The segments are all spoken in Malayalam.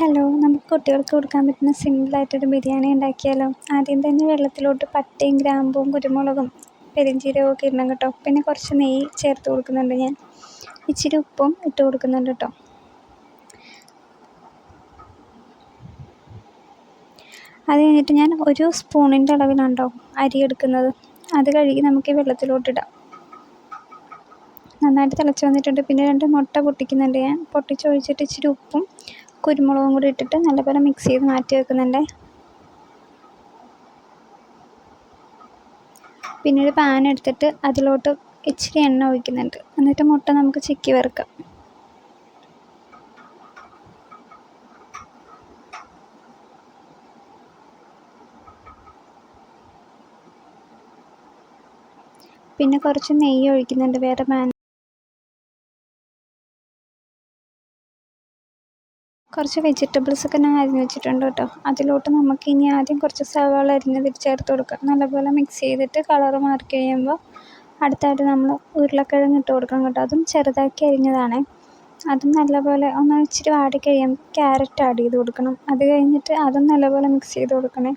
ഹലോ, നമുക്ക് കുട്ടികൾക്ക് കൊടുക്കാൻ പറ്റുന്ന സിമ്പിളായിട്ടൊരു ബിരിയാണി ഉണ്ടാക്കിയാലോ? ആദ്യം തന്നെ വെള്ളത്തിലോട്ട് പട്ടയും ഗ്രാമ്പും കുരുമുളകും പെരുംജീരകവും ഒക്കെ ഇടണം കേട്ടോ. പിന്നെ കുറച്ച് നെയ്യ് ചേർത്ത് കൊടുക്കുന്നുണ്ട് ഞാൻ. ഇച്ചിരി ഉപ്പും ഇട്ട് കൊടുക്കുന്നുണ്ട് കേട്ടോ. അത് കഴിഞ്ഞിട്ട് ഞാൻ ഒരു സ്പൂണിൻ്റെ അളവിലുണ്ടോ അരി എടുക്കുന്നത്. അത് കഴുകി നമുക്ക് ഈ വെള്ളത്തിലോട്ടിടാം. നന്നായിട്ട് തിളച്ച് വന്നിട്ടുണ്ട്. പിന്നെ 2 മുട്ട പൊട്ടിക്കുന്നുണ്ട് ഞാൻ. പൊട്ടിച്ചൊഴിച്ചിട്ട് ഇച്ചിരി ഉപ്പും കുരുമുളകും കൂടി ഇട്ടിട്ട് നല്ലപോലെ മിക്സ് ചെയ്ത് മാറ്റി വെക്കുന്നുണ്ട്. പിന്നെ ഒരു പാൻ എടുത്തിട്ട് അതിലോട്ട് ഇച്ചിരി എണ്ണ ഒഴിക്കുന്നുണ്ട്. എന്നിട്ട് മുട്ട നമുക്ക് ചിക്കി വറുക്കാം. പിന്നെ കുറച്ച് നെയ്യ് ഒഴിക്കുന്നുണ്ട് വേറെ പാൻ. കുറച്ച് വെജിറ്റബിൾസൊക്കെ ഞാൻ അരിഞ്ഞ് വെച്ചിട്ടുണ്ട് കേട്ടോ. അതിലോട്ട് നമുക്ക് ഇനി ആദ്യം കുറച്ച് സവാള അരിഞ്ഞത് ചേർത്ത് കൊടുക്കാം. നല്ലപോലെ മിക്സ് ചെയ്തിട്ട് കളറ് മാറി കഴിയുമ്പോൾ അടുത്തായിട്ട് നമ്മൾ ഉരുളക്കിഴങ്ങ് ഇട്ട് കൊടുക്കണം കേട്ടോ. അതും ചെറുതാക്കി അരിഞ്ഞതാണ്. അതും നല്ലപോലെ ഒന്ന് ഇച്ചിരി വാടി കഴിയുമ്പോൾ ക്യാരറ്റ് ആഡ് ചെയ്ത് കൊടുക്കണം. അത് കഴിഞ്ഞിട്ട് അതും നല്ലപോലെ മിക്സ് ചെയ്ത് കൊടുക്കണേ.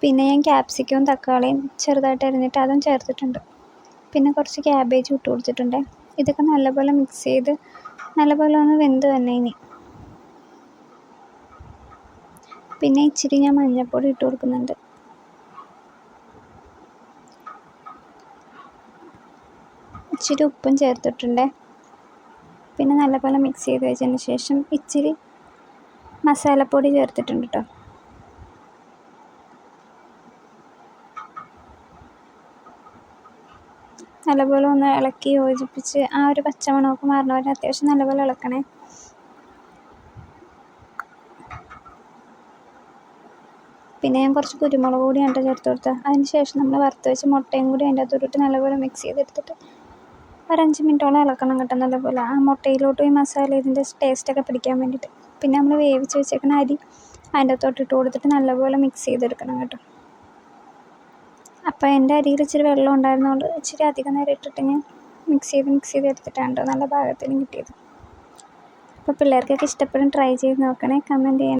പിന്നെ ഞാൻ ക്യാപ്സിക്കവും തക്കാളിയും ചെറുതായിട്ട് അരിഞ്ഞിട്ട് അതും ചേർത്തിട്ടുണ്ട്. പിന്നെ കുറച്ച് ക്യാബേജ് ഇട്ട് കൊടുത്തിട്ടുണ്ട്. ഇതൊക്കെ നല്ലപോലെ മിക്സ് ചെയ്ത് നല്ലപോലെ ഒന്ന് വെന്ത് തന്നെ ഇനി. പിന്നെ ഇച്ചിരി ഞാൻ മഞ്ഞൾപ്പൊടി ഇട്ട് കൊടുക്കുന്നുണ്ട്. ഇച്ചിരി ഉപ്പും ചേർത്തിട്ടുണ്ട്. പിന്നെ നല്ലപോലെ മിക്സ് ചെയ്ത് വെച്ചതിന് ശേഷം ഇച്ചിരി മസാലപ്പൊടി ചേർത്തിട്ടുണ്ട് കേട്ടോ. നല്ലപോലെ ഒന്ന് ഇളക്കി യോജിപ്പിച്ച് ആ ഒരു പച്ചമണമൊക്കെ മാറണ വരെ അത്യാവശ്യം നല്ലപോലെ ഇളക്കണേ. പിന്നെ ഞാൻ കുറച്ച് കുരുമുളക് കൂടി അതിൻ്റെ ചേർത്ത് കൊടുത്തത്. അതിന് ശേഷം നമ്മൾ വറുത്ത് വെച്ച് മുട്ടയും കൂടി അതിൻ്റെ അകത്തോട്ട് നല്ലപോലെ മിക്സ് ചെയ്തെടുത്തിട്ട് ഒരു 5 മിനിറ്റോളം ഇളക്കണം കേട്ടോ. നല്ലപോലെ ആ മുട്ടയിലോട്ട് ഈ മസാല ഇതിൻ്റെ ടേസ്റ്റൊക്കെ പിടിക്കാൻ വേണ്ടിയിട്ട്. പിന്നെ നമ്മൾ വേവിച്ച് വെച്ചേക്കുന്ന അരി അതിൻ്റെ അകത്തോട്ട് ഇട്ട് കൊടുത്തിട്ട് നല്ലപോലെ മിക്സ് ചെയ്തെടുക്കണം കേട്ടോ. അപ്പോൾ എൻ്റെ അരിയിൽ ഇച്ചിരി വെള്ളം ഉണ്ടായിരുന്നതുകൊണ്ട് ഇച്ചിരി അധികം നേരം ഇട്ടിട്ട് ഞാൻ മിക്സ് ചെയ്ത് എടുത്തിട്ടാണ് നല്ല പാകത്തിന് കിട്ടിയത്. അപ്പോൾ പിള്ളേർക്കൊക്കെ ഇഷ്ടപ്പെടും. ട്രൈ ചെയ്ത് നോക്കണേ. കമൻറ്റ് ചെയ്യണം.